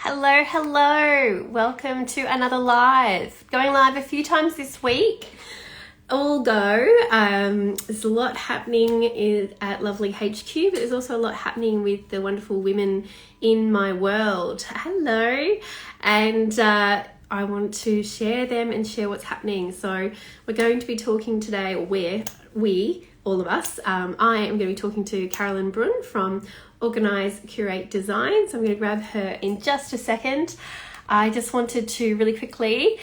Hello, hello. Welcome to another live. Going live a few times this week. All go. There's a lot happening at Lovely HQ, but there's also a lot happening with the wonderful women in my world. Hello. And I want to share them and share what's happening. So we're going to be talking today, or we all of us, I am going to be talking to Caroline Brunne from Organise, Curate, Design. So I'm going to grab her in just a second. I just wanted to really quickly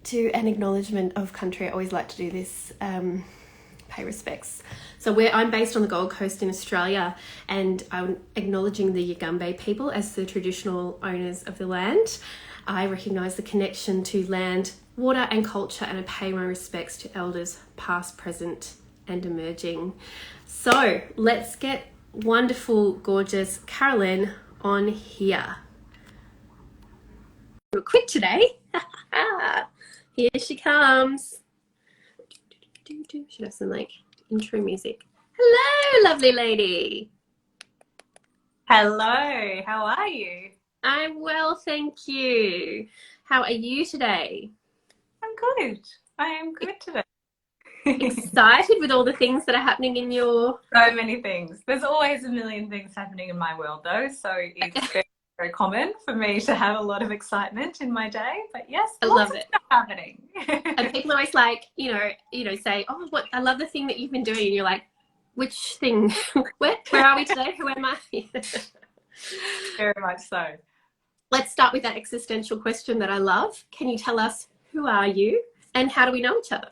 do an acknowledgement of country. I always like to do this, pay respects. So I'm based on the Gold Coast in Australia, and I'm acknowledging the Yugambeh people as the traditional owners of the land. I recognise the connection to land, water and culture, and I pay my respects to elders past, present and emerging. So let's get wonderful, gorgeous Caroline on here. Real quick today. Here she comes. Should have some like intro music. Hello, lovely lady. Hello, how are you? I'm well, thank you. How are you today? I'm good. I am good today. Excited with all the things that are happening in your... So many things. There's always a million things happening in my world though, so it's very, very common for me to have a lot of excitement in my day. But yes, I love it. Stuff happening. And people always like, say, oh, what, I love the thing that you've been doing. And you're like, which thing? Where are we today? Who am I? Very much so. Let's start with that existential question that I love. Can you tell us, who are you and how do we know each other?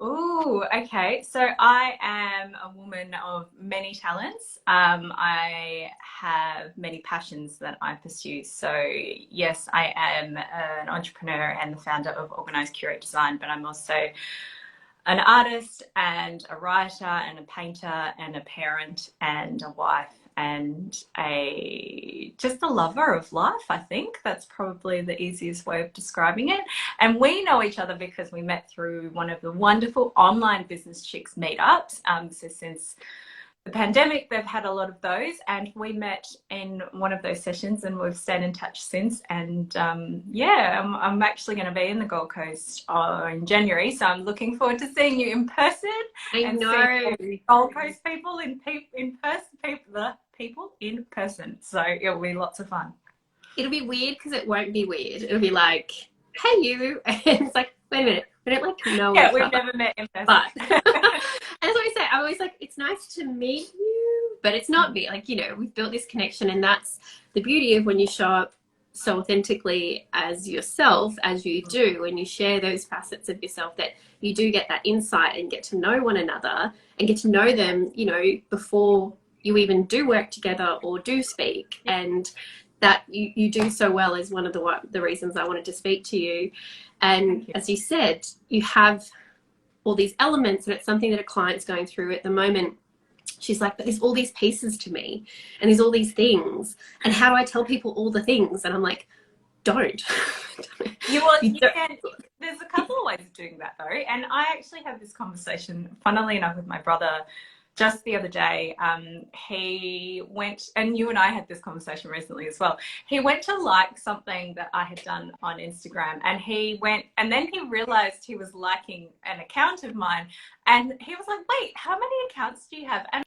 Oh, okay. So I am a woman of many talents. I have many passions that I pursue. So yes, I am an entrepreneur and the founder of Organise, Curate, Design, but I'm also an artist and a writer and a painter and a parent and a wife and just a lover of life. I think that's probably the easiest way of describing it. And we know each other because we met through one of the wonderful online business chicks meetups. So since the pandemic, they've had a lot of those, and we met in one of those sessions and we've stayed in touch since. And I'm actually going to be in the Gold Coast in January, so I'm looking forward to seeing you in person. I know. Gold Coast people in person, people in person. So it'll be lots of fun. It'll be weird because it won't be weird. It'll be like, hey, you. And it's like, wait a minute. We don't like know Yeah, each we've other. never met in person. But and that's what I say. I'm always like, it's nice to meet you, but it's not me. Like, we've built this connection, and that's the beauty of when you show up so authentically as yourself, as you do, and you share those facets of yourself, that you do get that insight and get to know one another and get to know them, before you even do work together or do speak. And that you do so well is one of the reasons I wanted to speak to you. And as you said, you have all these elements, and it's something that a client's going through at the moment. She's like, but there's all these pieces to me and there's all these things, and how do I tell people all the things? And I'm like, don't. There's a couple of ways of doing that though. And I actually had this conversation, funnily enough, with my brother just the other day. He went, and you and I had this conversation recently as well. He went to like something that I had done on Instagram, and he went, and then he realized he was liking an account of mine, and he was like, wait, how many accounts do you have? And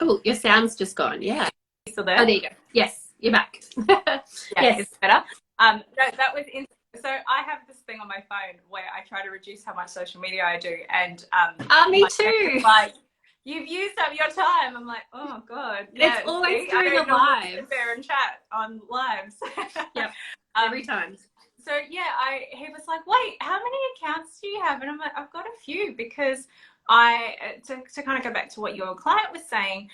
oh, your sound's just gone. Yeah. still there? Oh, there you go. Yes, you're back. Yes, it's better. No, that was so I have this thing on my phone where I try to reduce how much social media I do, and me too. Like, you've used up your time. I'm like, oh god. Yeah, it's always during a live. Sit there and chat on lives. Yep. Every time. So yeah, he was like, wait, how many accounts do you have? And I'm like, I've got a few, because to kind of go back to what your client was saying,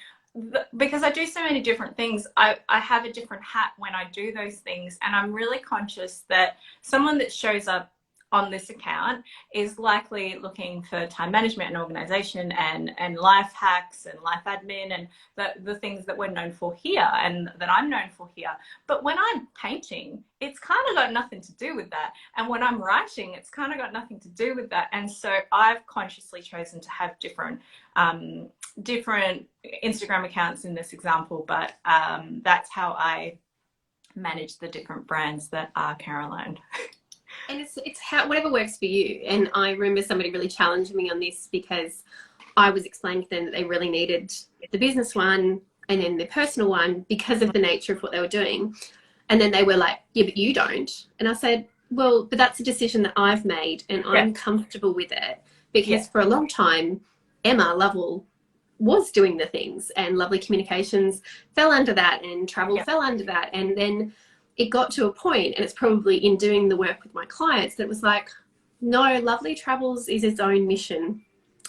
because I do so many different things, I have a different hat when I do those things, and I'm really conscious that someone that shows up on this account is likely looking for time management and organization and life hacks and life admin and the things that we're known for here and that I'm known for here. But when I'm painting, it's kind of got nothing to do with that. And when I'm writing, it's kind of got nothing to do with that. And so I've consciously chosen to have different Instagram accounts in this example, but that's how I manage the different brands that are Caroline. And it's how whatever works for you. And I remember somebody really challenged me on this because I was explaining to them that they really needed the business one and then the personal one because of the nature of what they were doing. And then they were like, yeah, but you don't. And I said, well, but that's a decision that I've made and I'm comfortable with it because for a long time, Emma Lovell was doing the things and Lovely Communications fell under that and travel fell under that. And then it got to a point, and it's probably in doing the work with my clients, that it was like, no, Lovely Travels is its own mission.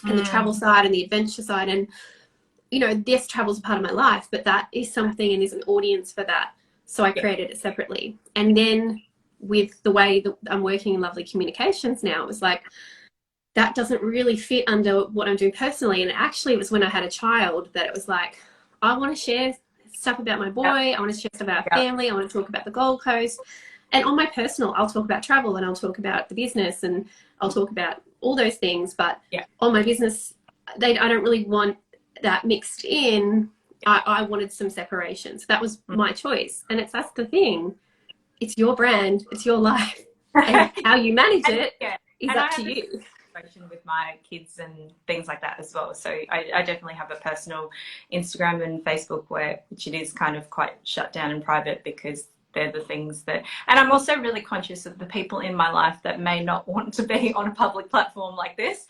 And the travel side and the adventure side, and, you know, yes, travel's a part of my life, but that is something and there's an audience for that. So I created it separately. And then with the way that I'm working in Lovely Communications now, it was like, that doesn't really fit under what I'm doing personally. And actually it was when I had a child that it was like, I want to share stuff about my boy. I want to share stuff about our family. I want to talk about the Gold Coast. And on my personal, I'll talk about travel and I'll talk about the business and I'll talk about all those things. But on my business, I don't really want that mixed in. I wanted some separation. So that was my choice. And that's the thing. It's your brand. It's your life. And how you manage it is up to you. With my kids and things like that as well. So I definitely have a personal Instagram and Facebook which it is kind of quite shut down and private because they're the things that, and I'm also really conscious of the people in my life that may not want to be on a public platform like this.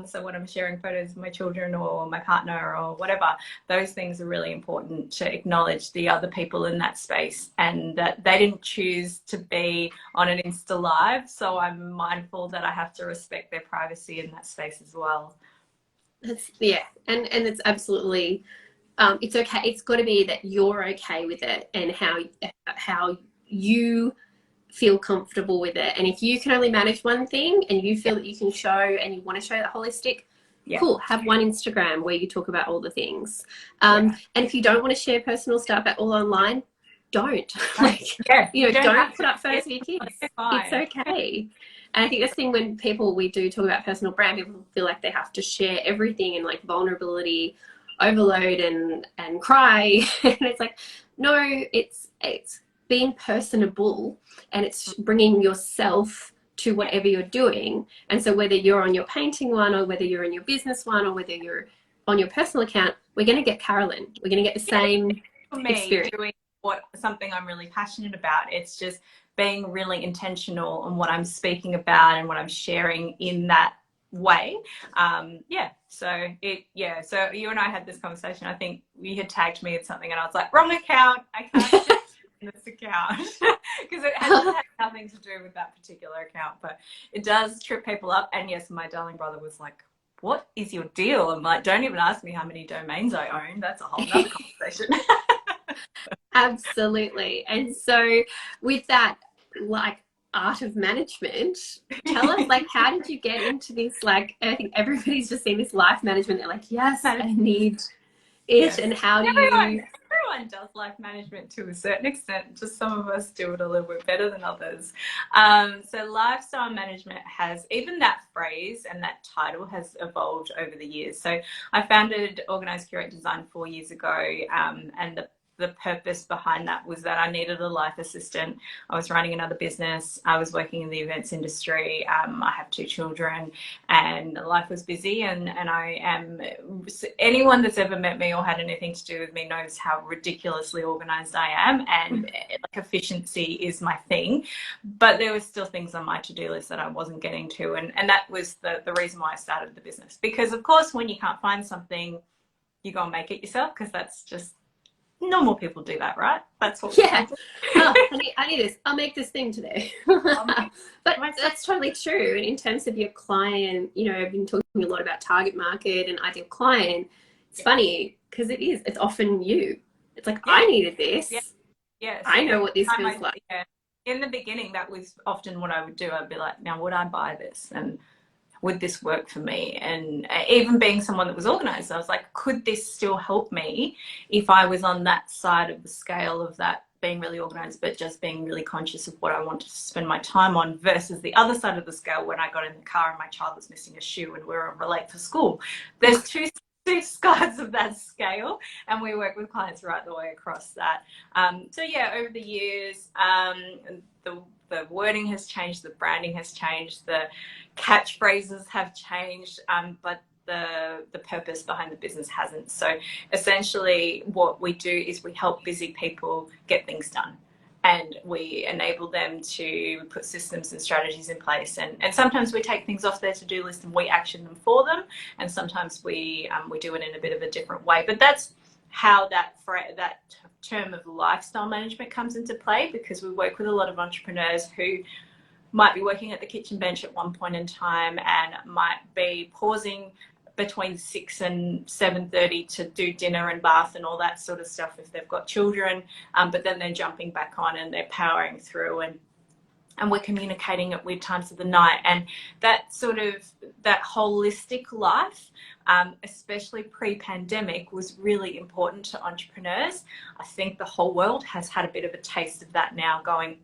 So when I'm sharing photos of my children or my partner or whatever, those things are really important to acknowledge the other people in that space and that they didn't choose to be on an Insta Live. So I'm mindful that I have to respect their privacy in that space as well. And it's absolutely, it's okay. It's got to be that you're okay with it and how you feel comfortable with it. And if you can only manage one thing and you feel that you can show and you want to show that holistic, cool, have one Instagram where you talk about all the things. And if you don't want to share personal stuff at all online, don't. Don't put up photos of your kids. It's okay. And I think this thing when we do talk about personal brand, people feel like they have to share everything and like vulnerability overload and cry. And it's like, no, it's being personable and it's bringing yourself to whatever you're doing. And so whether you're on your painting one or whether you're in your business one or whether you're on your personal account, we're going to get Caroline. We're going to get the same experience. Doing something I'm really passionate about. It's just being really intentional on what I'm speaking about and what I'm sharing in that way. So you and I had this conversation. I think you had tagged me at something and I was like, wrong account, I can't share in this account because it has nothing to do with that particular account, but it does trip people up. And yes, my darling brother was like, what is your deal? I'm like, don't even ask me how many domains I own. That's a whole nother conversation. Absolutely. And so with that, like, art of management, tell us, like, how did you get into this? Like, I think everybody's just seen this life management. They're like, yes, I need it. And how do everyone does life management to a certain extent. Just some of us do it a little bit better than others. So lifestyle management has, even that phrase and that title has evolved over the years. So I founded Organize Curate Design 4 years ago, and the purpose behind that was that I needed a life assistant. I was running another business. I was working in the events industry. I have 2 children and life was busy. And I am, anyone that's ever met me or had anything to do with me knows how ridiculously organized I am. And like efficiency is my thing. But there were still things on my to-do list that I wasn't getting to. And that was the reason why I started the business. Because of course, when you can't find something, you go and make it yourself, because that's just, normal people do that, right? That's what I need this. I'll make this thing today. But that's totally true. And in terms of your client, you know, I've been talking a lot about target market and ideal client. It's funny because it's often you. It's like, I needed this. I know what this feels like. in the beginning, that was often what I would do. I'd be like, now, would I buy this? And would this work for me? And even being someone that was organized, I was like, could this still help me if I was on that side of the scale of that being really organized, but just being really conscious of what I wanted to spend my time on, versus the other side of the scale when I got in the car and my child was missing a shoe and we were late for school. There's two sides of that scale, and we work with clients right the way across that. So yeah, over the years, the wording has changed, the branding has changed, the catchphrases have changed, but the purpose behind the business hasn't. So essentially what we do is we help busy people get things done, and we enable them to put systems and strategies in place. And sometimes we take things off their to-do list and we action them for them. And sometimes we do it in a bit of a different way. But that's how that term of lifestyle management comes into play, because we work with a lot of entrepreneurs who might be working at the kitchen bench at one point in time and might be pausing between 6 and 7:30 to do dinner and bath and all that sort of stuff if they've got children, but then they're jumping back on and they're powering through, and we're communicating at weird times of the night. And that sort of, that holistic life, especially pre-pandemic, was really important to entrepreneurs. I think the whole world has had a bit of a taste of that now, going,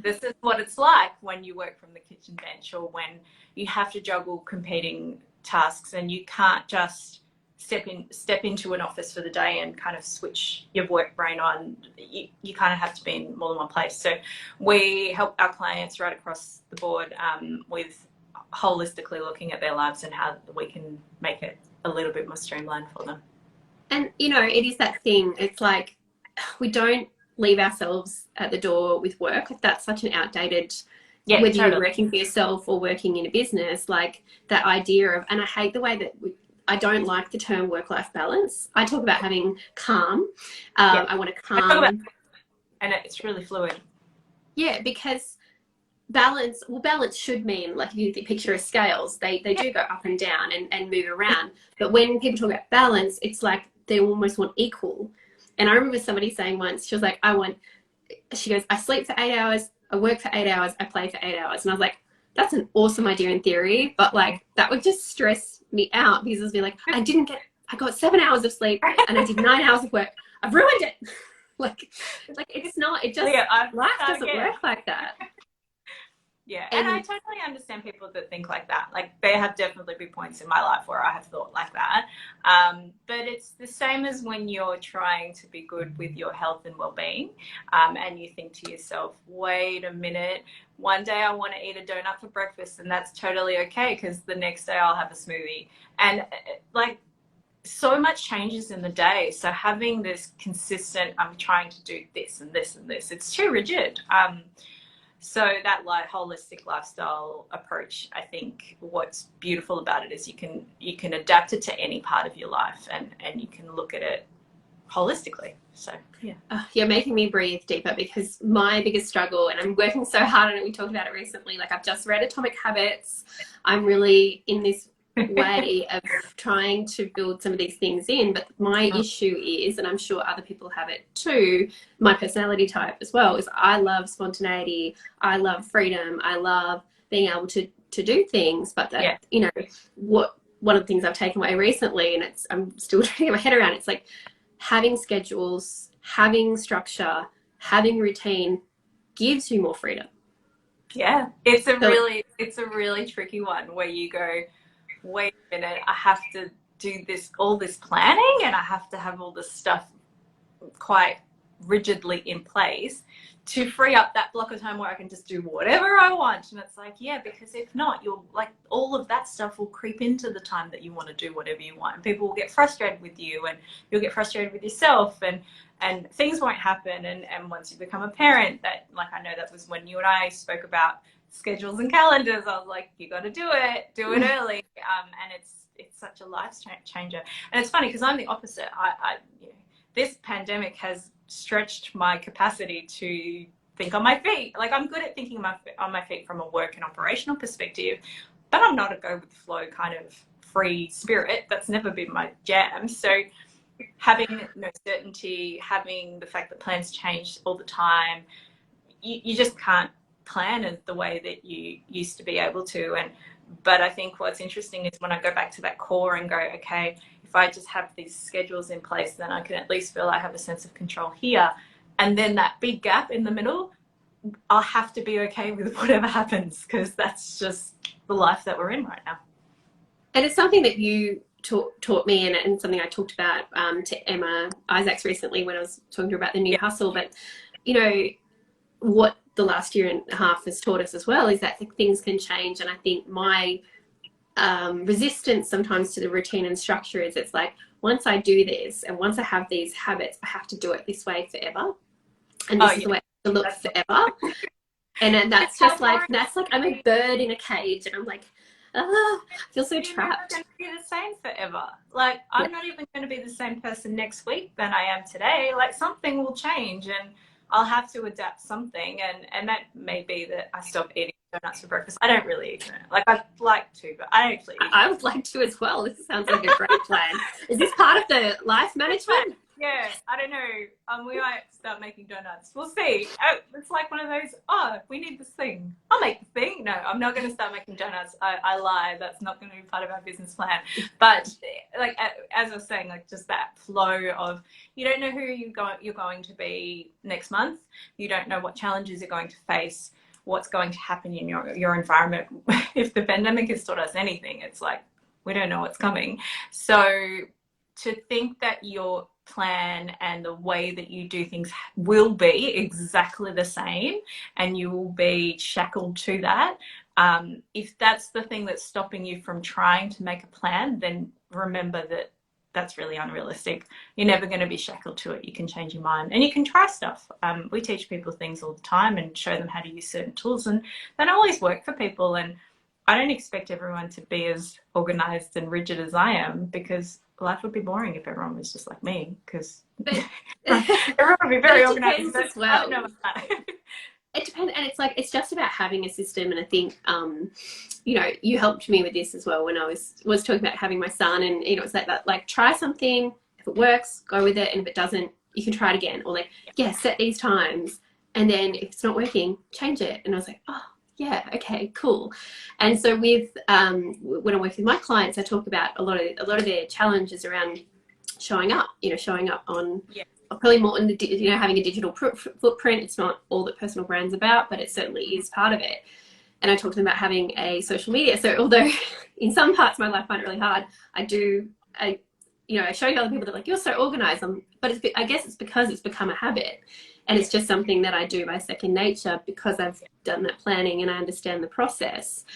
this is what it's like when you work from the kitchen bench, or when you have to juggle competing tasks and you can't just step into an office for the day and kind of switch your work brain on. You kind of have to be in more than one place. So we help our clients right across the board with holistically looking at their lives and how we can make it a little bit more streamlined for them. And you know, it is that thing, it's like we don't leave ourselves at the door with work. That's such an outdated, whether you're working for yourself or working in a business, like that idea of, and I hate the way that I don't like the term work-life balance. I talk about having calm. I want to calm. And it's really fluid. Yeah, because balance should mean, like if you picture a scales, they do go up and down and move around. But when people talk about balance, it's like they almost want equal. And I remember somebody saying once, she was like, she goes, I sleep for 8 hours, I work for 8 hours, I play for 8 hours. And I was like, that's an awesome idea in theory, but like that would just stress me out, because it's be like, I got 7 hours of sleep and I did 9 hours of work. I've ruined it. like it's not, it just, life doesn't work like that. Yeah, and I totally understand people that think like that. Like, there have definitely been points in my life where I have thought like that. But it's the same as when you're trying to be good with your health and well-being, and you think to yourself, wait a minute, one day I want to eat a donut for breakfast, and that's totally okay, because the next day I'll have a smoothie. And like, so much changes in the day. So having this consistent, I'm trying to do this and this and this, it's too rigid. So that holistic lifestyle approach, I think what's beautiful about it is you can adapt it to any part of your life, and you can look at it holistically. So yeah. You're making me breathe deeper, because my biggest struggle, and I'm working so hard on it, we talked about it recently, like I've just read Atomic Habits. I'm really in this way of trying to build some of these things in, but my issue is, and I'm sure other people have it too, my personality type as well, is I love spontaneity, I love freedom, I love being able to do things, but that, you know, one of the things I've taken away recently, and I'm still trying to get my head around, it's like having schedules, having structure, having routine gives you more freedom. Yeah, it's a really tricky one where you go, wait a minute, I have to do all this planning, and I have to have all this stuff quite rigidly in place to free up that block of time where I can just do whatever I want. And it's like, yeah, because if not, you'll, like, all of that stuff will creep into the time that you want to do whatever you want, and people will get frustrated with you, and you'll get frustrated with yourself, and things won't happen. And once you become a parent, that, like, I know that was when you and I spoke about schedules and calendars, I was like, you got to do it early. And it's such a life changer. And it's funny because I'm the opposite. This pandemic has stretched my capacity to think on my feet. Like, I'm good at thinking on my feet from a work and operational perspective, but I'm not a go with the flow kind of free spirit. That's never been my jam. So having no certainty, having the fact that plans change all the time, you just can't plan it the way that you used to be able to. But I think what's interesting is when I go back to that core and go, okay, if I just have these schedules in place, then I can at least feel I have a sense of control here. And then that big gap in the middle, I'll have to be okay with whatever happens, because that's just the life that we're in right now. And it's something that you taught me, and something I talked about to Emma Isaacs recently when I was talking to her about the new hustle. But, you know, what the last year and a half has taught us as well is that things can change. And I think my resistance sometimes to the routine and structure is, it's like, once I do this and once I have these habits, I have to do it this way forever. And this is the way to look forever. And then that's just like, I'm a bird in a cage, and I'm like, I feel so trapped. I'm not going to be the same forever. Like, I'm not even going to be the same person next week than I am today. Like, something will change, and I'll have to adapt something. And that may be that I stop eating donuts for breakfast. I don't really eat them. Like, I'd like to, but I don't actually eat them. I would like to as well. This sounds like a great plan. Is this part of the life management? Yeah, I don't know. We might start making donuts. We'll see. It's like one of those, we need this thing. I'll make the thing. No, I'm not going to start making donuts. I lie. That's not going to be part of our business plan. But like, as I was saying, like, just that flow of, you don't know who you're going to be next month. You don't know what challenges you're going to face, what's going to happen in your environment. If the pandemic has taught us anything, it's like, we don't know what's coming. So to think that your plan and the way that you do things will be exactly the same, and you will be shackled to that, if that's the thing that's stopping you from trying to make a plan, then remember that that's really unrealistic. You're never going to be shackled to it. You can change your mind, and you can try stuff. We teach people things all the time and show them how to use certain tools, and they don't always work for people. And I don't expect everyone to be as organized and rigid as I am, because life would be boring if everyone was just like me, because everyone would be very organized as well. I don't know about that. It depends, and it's like, it's just about having a system. And I think you know, you helped me with this as well when I was talking about having my son, and you know, it's like that, like, try something, if it works, go with it, and if it doesn't, you can try it again. Or like, set these times, and then if it's not working, change it. And I was like, oh yeah, okay, cool. And so with when I work with my clients, I talk about a lot of their challenges around showing up on probably more in the, you know, having a digital footprint. It's not all that personal brand's about, but it certainly is part of it. And I talk to them about having a social media. So although in some parts of my life I find it really hard, I show other people that, like, you're so organized, but I guess it's because it's become a habit. And it's just something that I do by second nature, because I've done that planning and I understand the process.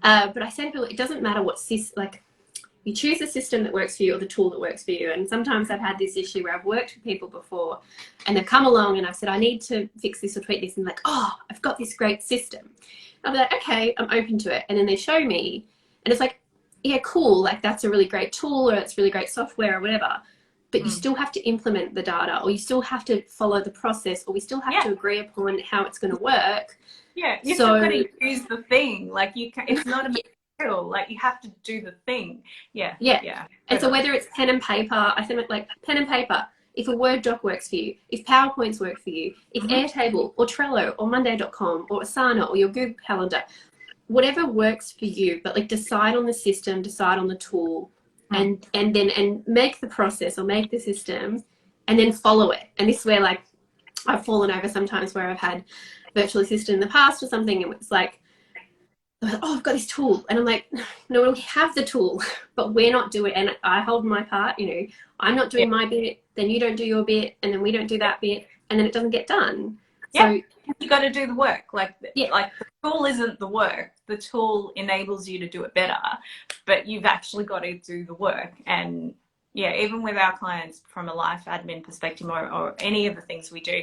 But I say to people, it doesn't matter what you choose a system that works for you, or the tool that works for you. And sometimes I've had this issue where I've worked with people before, and they've come along and I've said, I need to fix this or tweak this. And like, oh, I've got this great system. I'll be like, okay, I'm open to it. And then they show me, and it's like, yeah, cool. Like, that's a really great tool, or it's really great software or whatever. But you still have to implement the data, or you still have to follow the process, or we still have to agree upon how it's going to work. Yeah, you've still got to use the thing. Like, it's not a skill. Like, you have to do the thing. Yeah. And so whether it's pen and paper, I think, like, pen and paper. If a Word doc works for you, if PowerPoints work for you, if Airtable or Trello or Monday.com or Asana or your Google Calendar, whatever works for you, but like, decide on the system, decide on the tool. And make the process, or make the system, and then follow it. And this is where, like, I've fallen over sometimes, where I've had virtual assistant in the past or something, and it's like, oh, I've got this tool, and I'm like, no, we have the tool, but we're not doing it. And I hold my part, you know, I'm not doing my bit, then you don't do your bit, and then we don't do that bit, and then it doesn't get done. So you got to do the work. Like the tool isn't the work. The tool enables you to do it better, but you've actually got to do the work. And even with our clients, from a life admin perspective, or any of the things we do,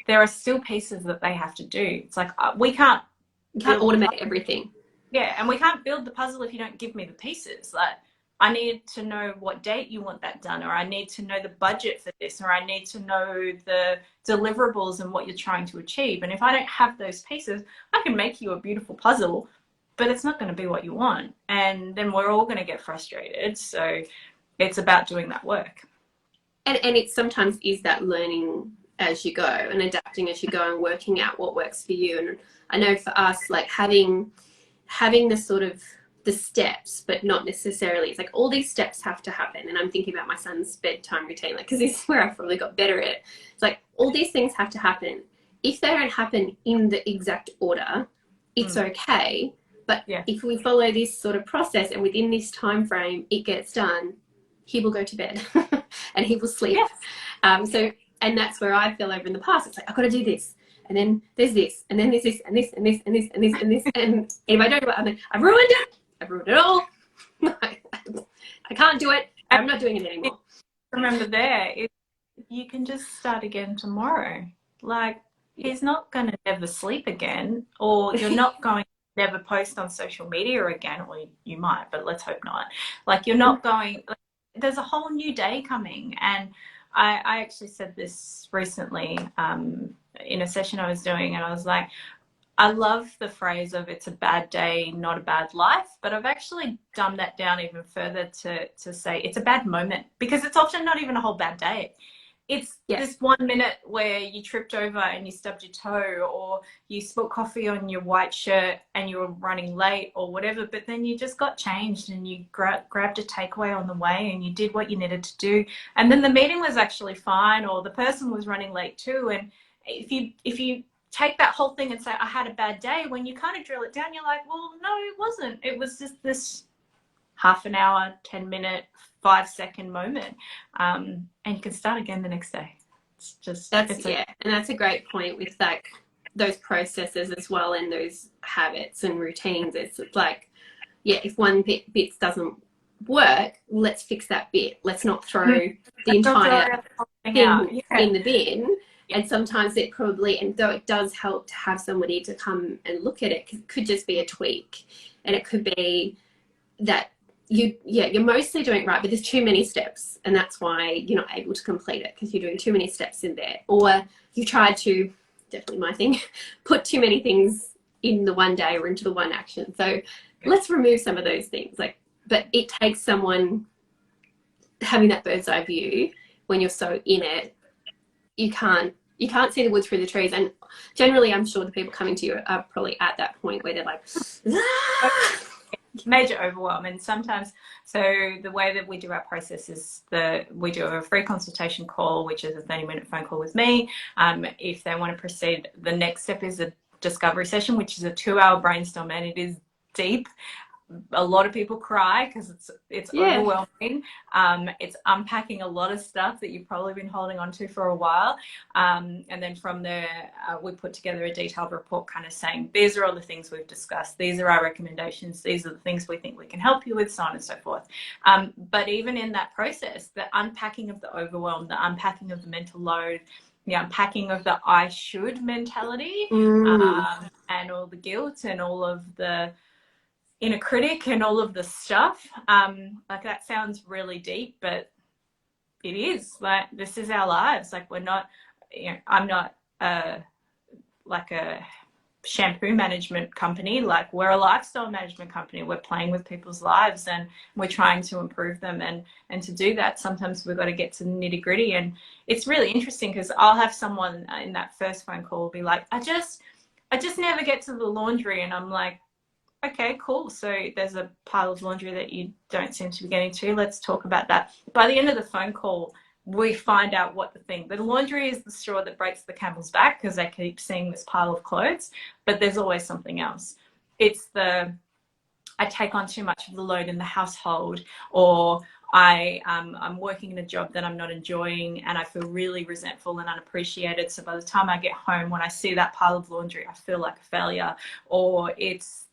there are still pieces that they have to do. It's like, we can't automate everything. Yeah, and we can't build the puzzle if you don't give me the pieces. Like, I need to know what date you want that done, or I need to know the budget for this, or I need to know the deliverables and what you're trying to achieve. And if I don't have those pieces, I can make you a beautiful puzzle, but it's not going to be what you want. And then we're all going to get frustrated. So it's about doing that work. And it sometimes is that learning as you go and adapting as you go and working out what works for you. And I know for us, like having the sort of the steps, but not necessarily, it's like all these steps have to happen. And I'm thinking about my son's bedtime routine, like, because this is where I've probably got better at it. It's like all these things have to happen. If they don't happen in the exact order, it's okay. But if we follow this sort of process and within this time frame it gets done, he will go to bed and he will sleep. So, and that's where I fell over in the past. It's like, I've got to do this. And then there's this, and then there's this, and this, and this, and this, and this, and this. And if I don't do it, I'm like, I've ruined it. I've ruined it all. I can't do it. I'm not doing it anymore. Remember you can just start again tomorrow. Like, he's not going to never sleep again, or you're not going to never post on social media again, or you might, but let's hope not. Like, you're not going, there's a whole new day coming. And I actually said this recently in a session I was doing, and I was like, I love the phrase of it's a bad day, not a bad life, but I've actually dumbed that down even further to say it's a bad moment, because it's often not even a whole bad day. It's this 1 minute where you tripped over and you stubbed your toe, or you spilled coffee on your white shirt and you were running late or whatever, but then you just got changed and you grabbed a takeaway on the way and you did what you needed to do. And then the meeting was actually fine, or the person was running late too. And if you take that whole thing and say, I had a bad day, when you kind of drill it down, you're like, well, no, it wasn't. It was just this half an hour, 10-minute, 5-second moment, and you can start again the next day. It's just and that's a great point with like those processes as well, and those habits and routines. It's like, if one bit doesn't work, let's fix that bit. Let's not throw the entire thing in the bin. And sometimes it probably, and though it does help to have somebody to come and look at it, 'cause it could just be a tweak, and it could be that you're mostly doing it right, but there's too many steps, and that's why you're not able to complete it, because you're doing too many steps in there, or you tried to, definitely my thing, put too many things in the one day or into the one action. So let's remove some of those things. Like, but it takes someone having that bird's eye view. When you're so in it, you can't see the woods through the trees. And generally, I'm sure the people coming to you are probably at that point where they're like, major overwhelm. And sometimes, so the way that we do our process is we do a free consultation call, which is a 30-minute phone call with me. If they want to proceed, the next step is a discovery session, which is a 2-hour brainstorm, and it is deep. A lot of people cry because it's overwhelming. It's unpacking a lot of stuff that you've probably been holding on to for a while. And then from there, we put together a detailed report kind of saying, these are all the things we've discussed. These are our recommendations. These are the things we think we can help you with, so on and so forth. But even in that process, the unpacking of the overwhelm, the unpacking of the mental load, the unpacking of the I should mentality, and all the guilt and all of the inner critic and all of the stuff, like, that sounds really deep, but it is. Like, this is our lives. Like, we're not, I'm not like a shampoo management company. Like, we're a lifestyle management company. We're playing with people's lives and we're trying to improve them, and to do that, sometimes we've got to get to the nitty gritty. And it's really interesting because I'll have someone in that first phone call be like, I just never get to the laundry. And I'm like, okay, cool. So there's a pile of laundry that you don't seem to be getting to. Let's talk about that. By the end of the phone call, we find out what the laundry is, the straw that breaks the camel's back, because they keep seeing this pile of clothes, but there's always something else. It's I take on too much of the load in the household, or I'm working in a job that I'm not enjoying and I feel really resentful and unappreciated. So by the time I get home, when I see that pile of laundry, I feel like a failure. Or it's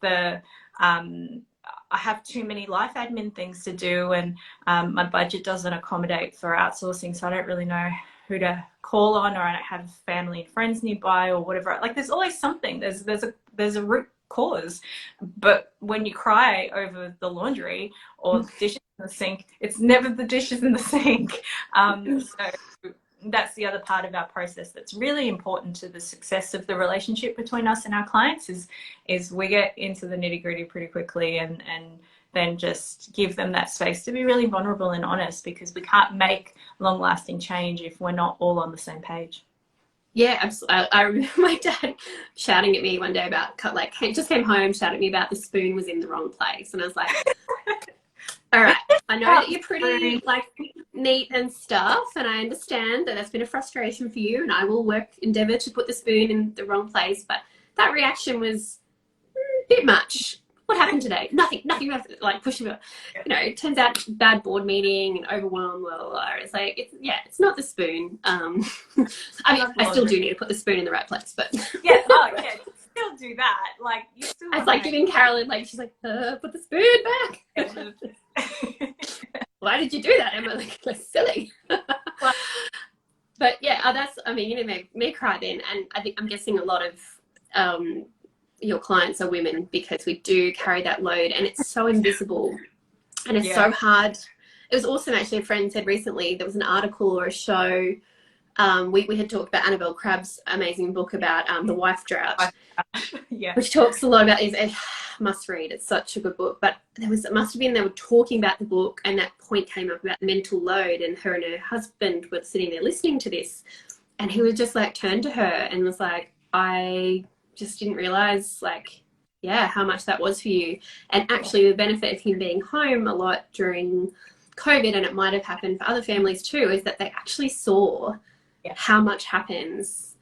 I have too many life admin things to do, and my budget doesn't accommodate for outsourcing, so I don't really know who to call on, or I don't have family and friends nearby, or whatever. Like, there's always something. There's a root cause. But when you cry over the laundry or the dishes in the sink, it's never the dishes in the sink. So that's the other part of our process that's really important to the success of the relationship between us and our clients, is we get into the nitty gritty pretty quickly, and then just give them that space to be really vulnerable and honest, because we can't make long lasting change if we're not all on the same page. Yeah, absolutely. I remember my dad shouting at me one day about, like, he just came home, shouting at me about the spoon was in the wrong place. And I was like, all right, I know that you're pretty, like, neat and stuff, and I understand that that's been a frustration for you, and I will endeavour to put the spoon in the wrong place. But that reaction was a bit much. What happened today? Nothing, like pushing it. You know, it turns out bad board meeting and overwhelm, blah, blah, blah. It's like, it's not the spoon. I mean, I still do need to put the spoon in the right place, but. Yeah, oh, yeah, still do that. Like, you still. It's like giving Caroline, like, she's like, put the spoon back. Why did you do that, Emma? Like, that's silly. But yeah, that's, I mean, you know, me cry then. And I'm guessing a lot of your clients are women, because we do carry that load, and it's so invisible and it's so hard. It was awesome, actually. A friend said recently there was an article or a show. We had talked about Annabelle Crabb's amazing book about the wife drought, which talks a lot about is a must read. It's such a good book. But they were talking about the book, and that point came up about mental load, and her husband were sitting there listening to this, and he was just like turned to her and was like, I just didn't realize, like, how much that was for you. And actually the benefit of him being home a lot during COVID, and it might have happened for other families too, is that they actually saw how much happens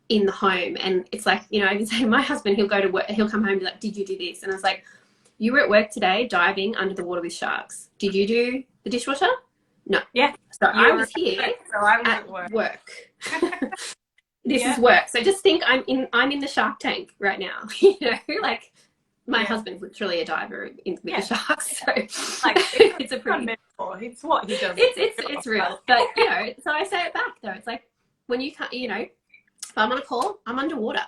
in the home. And it's like, you know, I can say my husband, he'll go to work, he'll come home and be like, did you do this? And I was like, you were at work today diving under the water with sharks. Did you do the dishwasher? No. Yeah. So I was here at work. This is work. So just think I'm in the Shark Tank right now. You know, like my husband's literally a diver with the sharks. So like, it's a pretty metaphor. It's what he does. It's real. But you know, so I say it back though. It's like when you can't, you know, if I'm on a call, I'm underwater.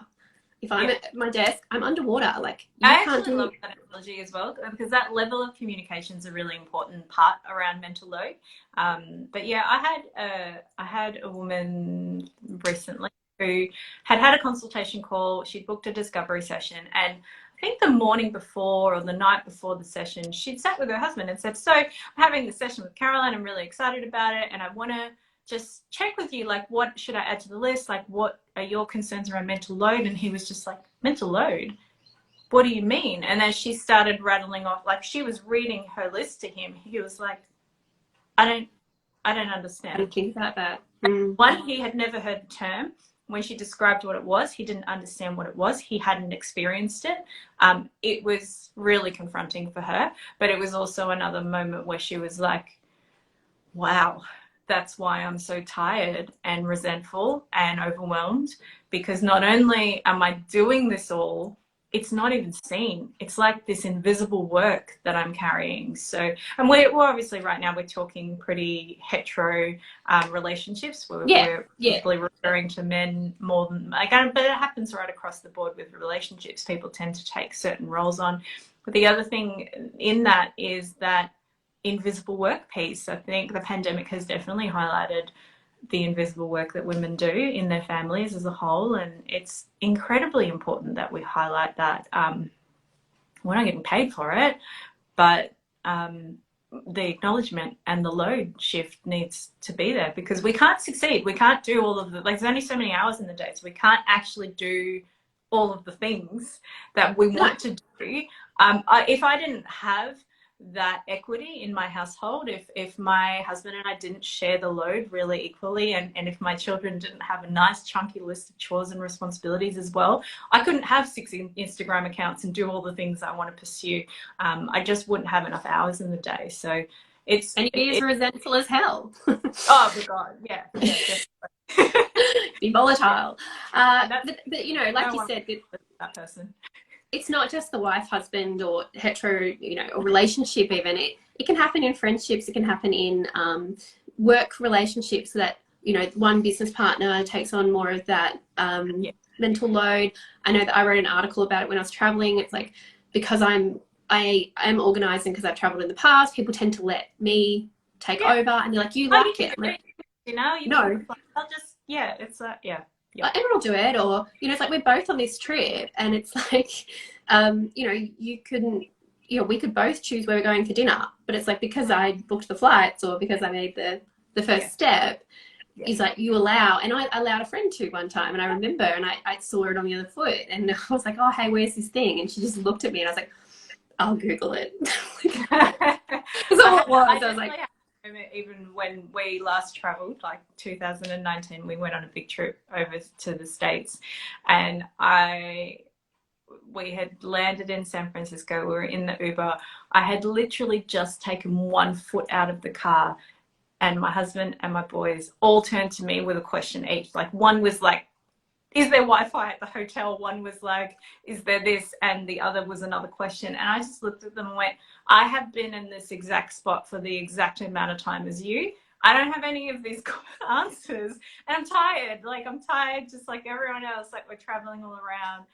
If I'm at my desk, I'm underwater. Like I actually love that analogy as well, because that level of communication is a really important part around mental load. But yeah, I had a woman recently who had a consultation call. She'd booked a discovery session, and I think the morning before or the night before the session, she'd sat with her husband and said, so I'm having this session with Caroline, I'm really excited about it, and I want to just check with you, like, what should I add to the list? Like, what are your concerns around mental load? And he was just like, mental load? What do you mean? And as she started rattling off, like, she was reading her list to him, he was like, I don't understand. I don't think about that. One, he had never heard the term. When she described what it was, he didn't understand what it was. He hadn't experienced it. It was really confronting for her, but it was also another moment where she was like, wow, that's why I'm so tired and resentful and overwhelmed, because not only am I doing this all, it's not even seen. It's like this invisible work that I'm carrying. So, and we're obviously right now we're talking pretty hetero relationships. We're probably referring to men more than, like, but it happens right across the board with relationships. People tend to take certain roles on. But the other thing in that is that invisible work piece. I think the pandemic has definitely highlighted the invisible work that women do in their families as a whole, and it's incredibly important that we highlight that. We're not getting paid for it, but the acknowledgement and the load shift needs to be there, because we can't succeed. We can't do all of the, like, there's only so many hours in the day, so we can't actually do all of the things that we want to do. If I didn't have that equity in my household, if my husband and I didn't share the load really equally, and if my children didn't have a nice chunky list of chores and responsibilities as well, I couldn't have 6 Instagram accounts and do all the things I want to pursue. I just wouldn't have enough hours in the day. So it's, and you'd be as resentful as hell. Oh my God, yeah, be volatile. But you know, like you said, that person. It's not just the wife, husband, or hetero, you know, or relationship even. It can happen in friendships. It can happen in work relationships, that, you know, one business partner takes on more of that mental load. I know that I wrote an article about it when I was traveling. It's like, because I am organizing, because I've traveled in the past, people tend to let me take over, and they're like, you like it. Like, you know, no. I'll just, it's everyone will do it. Or, you know, it's like, we're both on this trip, and it's like, you know, you couldn't, you know, we could both choose where we're going for dinner, but it's like, because I booked the flights, or because I made the first step, Yeah. he's like, you allow, and I allowed a friend to one time, and I remember, and I saw it on the other foot, and I was like, oh, hey, where's this thing? And she just looked at me, and I was like, I'll Google it. That's all it was. I was like, even when we last traveled, like 2019, we went on a big trip over to the States, and we had landed in San Francisco. We were in the Uber. I had literally just taken 1 foot out of the car, and my husband and my boys all turned to me with a question each. Like, one was like, is there Wi-Fi at the hotel? One was like, is there this? And the other was another question. And I just looked at them and went, I have been in this exact spot for the exact amount of time as you. I don't have any of these answers. And I'm tired. Like, I'm tired just like everyone else. Like, we're traveling all around.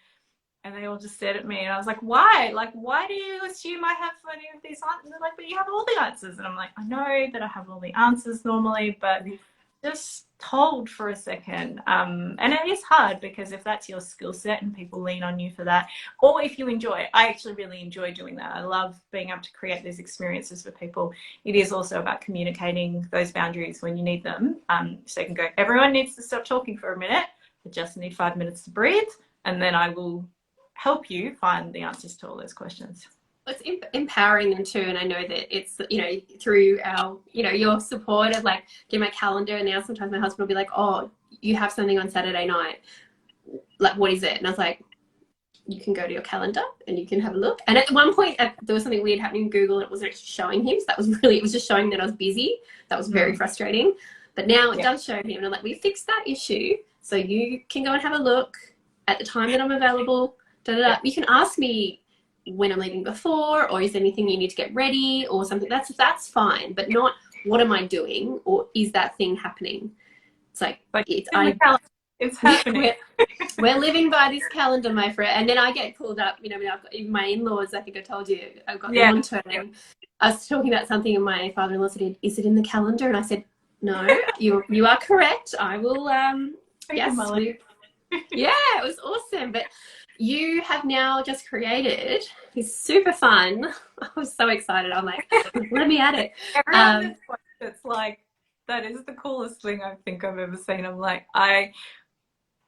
And they all just stared at me. And I was like, why? Like, why do you assume I have any of these answers? And they're like, but you have all the answers. And I'm like, I know that I have all the answers normally, but just hold for a second. And it is hard, because if that's your skill set and people lean on you for that, or if you enjoy it, I actually really enjoy doing that. I love being able to create these experiences for people. It is also about communicating those boundaries when you need them. So you can go, everyone needs to stop talking for a minute. I just need 5 minutes to breathe, and then I will help you find the answers to all those questions. It's empowering them too, and I know that it's, you know, through our, you know, your support of like, get my calendar, and now sometimes my husband will be like, oh, you have something on Saturday night, like, what is it? And I was like, you can go to your calendar and you can have a look. And at one point there was something weird happening in Google, and it wasn't actually showing him, so that was really, it was just showing that I was busy. That was very frustrating, but now it does show him, and I'm like, we fixed that issue, so you can go and have a look at the time that I'm available. You can ask me when I'm leaving before, or is there anything you need to get ready or something. That's fine, but not what am I doing, or is that thing happening. It's like it's happening. We're living by this calendar, my friend. And then I get pulled up, you know, I've got even my in-laws, I think I told you, I've got them on turn. I was talking about something, and my father-in-law said, is it in the calendar? And I said, no, you are correct. I will yes. Yeah, it was awesome. But you have now just created this super fun. I was so excited. I'm like, let me at it. It's like, that is the coolest thing I think I've ever seen. I'm like, I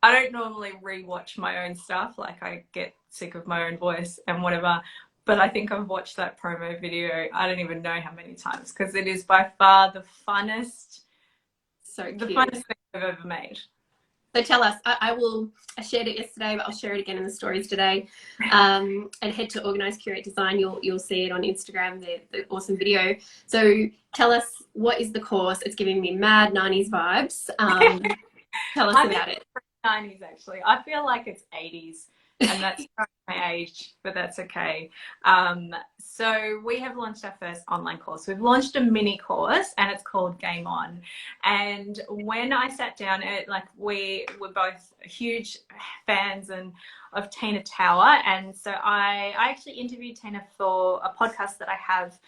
don't normally rewatch my own stuff. Like, I get sick of my own voice and whatever. But I think I've watched that promo video, I don't even know how many times, because it is by far the funnest, the funnest thing I've ever made. So tell us, I shared it yesterday, but I'll share it again in the stories today. And head to Organize, Curate, Design. You'll see it on Instagram, the awesome video. So tell us, what is the course? It's giving me mad 90s vibes. Tell us about it. 90s, actually. I feel like it's 80s, and that's my age, but that's okay. So we have launched our first online course. We've launched a mini course, and it's called Game On. And when I sat down, we were both huge fans of Tina Tower, and so I actually interviewed Tina for a podcast that I have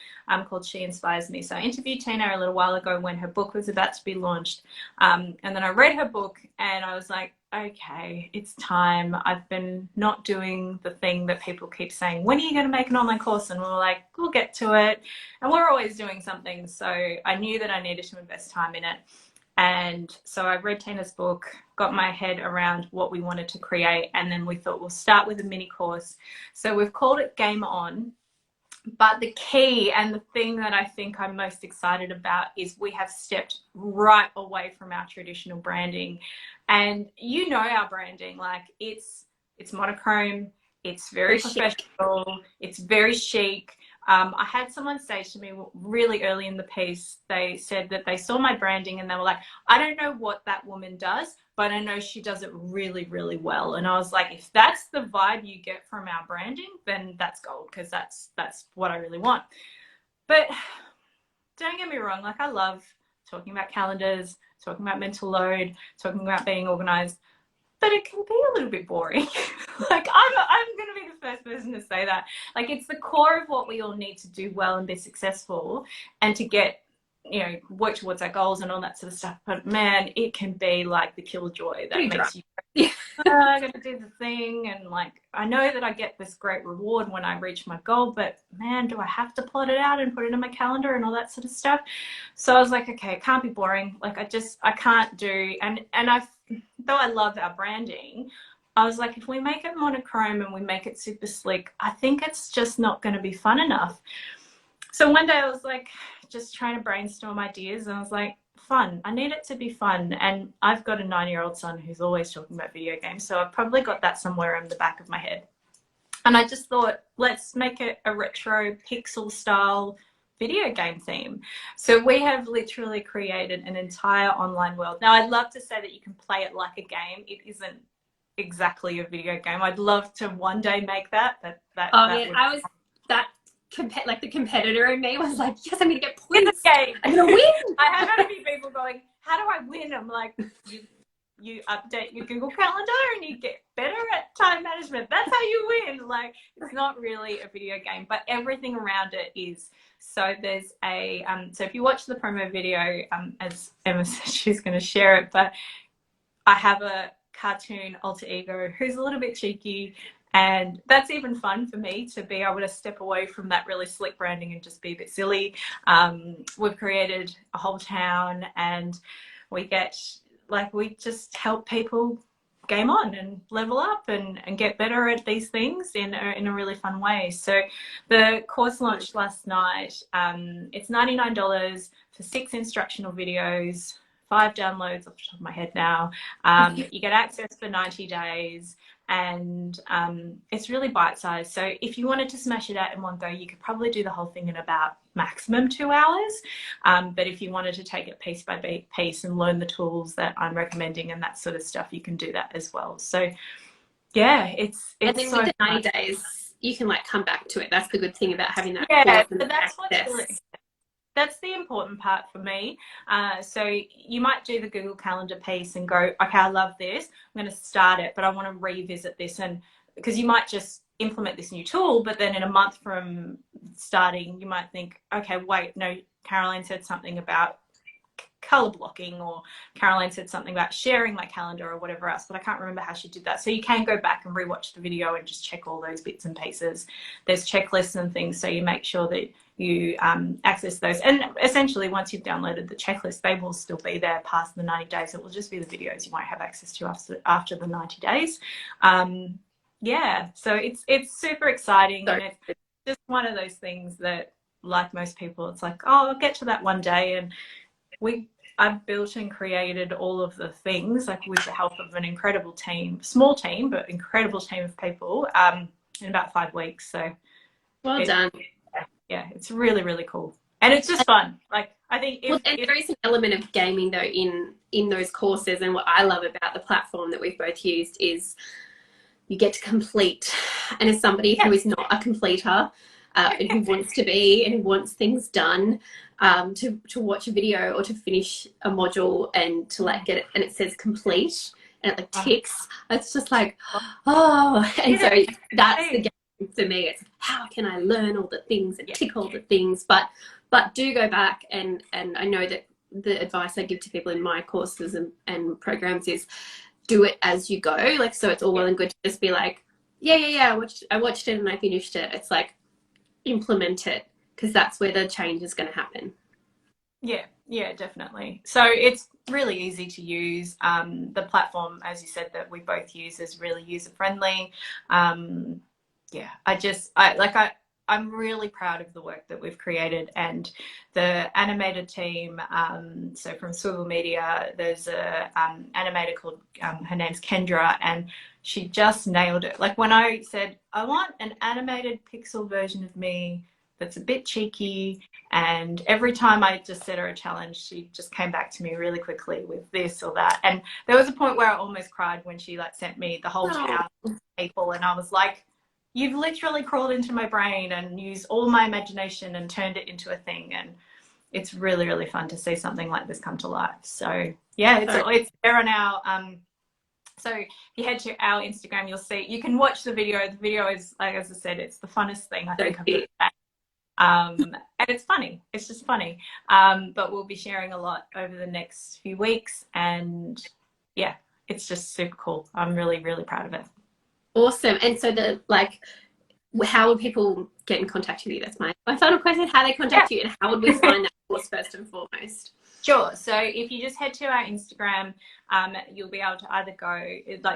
called She Inspires Me. So I interviewed Tina a little while ago when her book was about to be launched, and then I read her book, and I was like, okay, it's time. I've been not doing the thing that people keep saying, when are you going to make an online course? And we were like, we'll get to it. And we're always doing something. So I knew that I needed to invest time in it. And so I read Tina's book, got my head around what we wanted to create. And then we thought, we'll start with a mini course. So we've called it Game On. But the key and the thing that I think I'm most excited about is we have stepped right away from our traditional branding. And you know our branding, like it's monochrome, it's very professional, it's very chic. I had someone say to me really early in the piece, they said that they saw my branding and they were like, I don't know what that woman does, but I know she does it really, really well. And I was like, if that's the vibe you get from our branding, then that's gold, because that's what I really want. But don't get me wrong, like I love talking about calendars, talking about mental load, talking about being organized, but it can be a little bit boring. Like I'm going to be the first person to say that. Like, it's the core of what we all need to do well and be successful and to get, you know, work towards our goals and all that sort of stuff. But man, it can be like the killjoy that makes you Yeah. I gotta do the thing, and like I know that I get this great reward when I reach my goal, but man, do I have to plot it out and put it in my calendar and all that sort of stuff? So I was like, okay, it can't be boring. Like I can't do, and I, though I love our branding, I was like, if we make it monochrome and we make it super slick, I think it's just not going to be fun enough. So one day I was like, just trying to brainstorm ideas, and I was like, fun. I need it to be fun. And I've got a 9-year-old son who's always talking about video games. So I've probably got that somewhere in the back of my head. And I just thought, let's make it a retro pixel style video game theme. So we have literally created an entire online world. Now, I'd love to say that you can play it like a game. It isn't exactly a video game. I'd love to one day make that. I was that like the competitor in me was like, yes, I'm gonna get points. Game. I'm gonna win. I have had a few people going, how do I win? I'm like, you update your Google Calendar and you get better at time management. That's how you win. Like, it's not really a video game, but everything around it is. So there's a so if you watch the promo video, as Emma said, she's going to share it, but I have a cartoon alter ego who's a little bit cheeky, and that's even fun for me to be able to step away from that really slick branding and just be a bit silly. We've created a whole town, and we just help people game on and level up and get better at these things in a really fun way. So the course launched last night. It's $99 for 6 instructional videos, 5 downloads off the top of my head now. You get access for 90 days, and it's really bite-sized. So if you wanted to smash it out in one go, you could probably do the whole thing in about maximum 2 hours. But if you wanted to take it piece by piece and learn the tools that I'm recommending and that sort of stuff, you can do that as well. So yeah, it's and then so with the 90 days, you can like come back to it. That's the good thing about having that yeah, course and but access. that's the important part for me. So you might do the Google Calendar piece and go, okay, I love this. I'm going to start it, but I want to revisit this. And because you might just implement this new tool, but then in a month from starting, you might think, okay, wait, no, Caroline said something about color blocking, or Caroline said something about sharing my calendar or whatever else, but I can't remember how she did that. So you can go back and rewatch the video and just check all those bits and pieces. There's checklists and things, so you make sure that you access those. And essentially, once you've downloaded the checklist, they will still be there past the 90 days. It will just be the videos you won't have access to after the 90 days. Yeah, so it's super exciting. And it's just one of those things that, like most people, it's like, oh, I'll get to that one day. And I've built and created all of the things, like with the help of an incredible team, small team, but incredible team of people, in about 5 weeks. So well done. Yeah, it's really, really cool. And it's just fun. Like, I think there is an element of gaming though in those courses, and what I love about the platform that we've both used is you get to complete. And as somebody who is not a completer, and who wants to be and who wants things done, to watch a video or to finish a module and to like get it and it says complete and it like ticks, it's just like, oh. And so that's the game for me. It's how can I learn all the things and tick all the things, but do go back, and I know that the advice I give to people in my courses and programs is do it as you go. Like, so it's all well and good to just be like, yeah, I watched it and I finished it. It's like, implement it, because that's where the change is going to happen. Yeah, definitely. So it's really easy to use. The platform, as you said, that we both use is really user friendly. Yeah, I'm really proud of the work that we've created, and the animated team. So from Swivel Media, there's a animator called, her name's Kendra, and she just nailed it. Like, when I said, I want an animated pixel version of me that's a bit cheeky, and every time I just set her a challenge, she just came back to me really quickly with this or that. And there was a point where I almost cried when she like sent me the whole town of people, and I was like, you've literally crawled into my brain and used all my imagination and turned it into a thing. And it's really, really fun to see something like this come to life. So yeah, it's there on our so if you head to our Instagram, you'll see, you can watch the video. The video is, like, as I said, it's the funnest thing I think I've ever done. And it's funny. It's just funny. But we'll be sharing a lot over the next few weeks, and yeah, it's just super cool. I'm really, really proud of it. Awesome. And so how would people get in contact with you? That's my final question. How they contact you, and how would we find that course first and foremost? Sure. So if you just head to our Instagram, you'll be able to either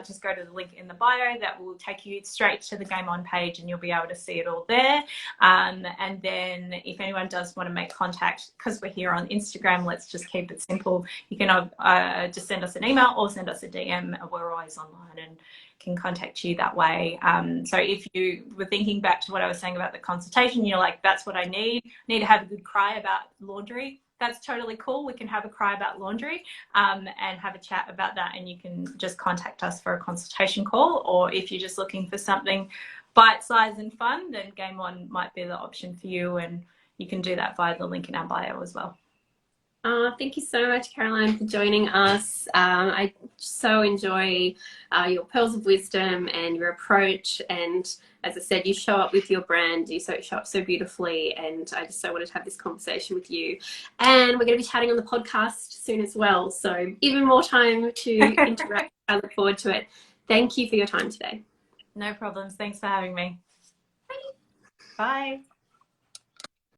just go to the link in the bio that will take you straight to the Game On page, and you'll be able to see it all there. And then if anyone does want to make contact, because we're here on Instagram, let's just keep it simple. You can just send us an email or send us a DM. We're always online and can contact you that way. So if you were thinking back to what I was saying about the consultation, you're like, that's what I need to have a good cry about laundry. That's totally cool. We can have a cry about laundry and have a chat about that, and you can just contact us for a consultation call. Or if you're just looking for something bite-sized and fun, then Game On might be the option for you, and you can do that via the link in our bio as well. Thank you so much, Caroline, for joining us. I so enjoy your pearls of wisdom and your approach. And as I said, you show up with your brand. You show up so beautifully. And I just so wanted to have this conversation with you. And we're going to be chatting on the podcast soon as well. So even more time to interact. I look forward to it. Thank you for your time today. No problems. Thanks for having me. Bye. Bye.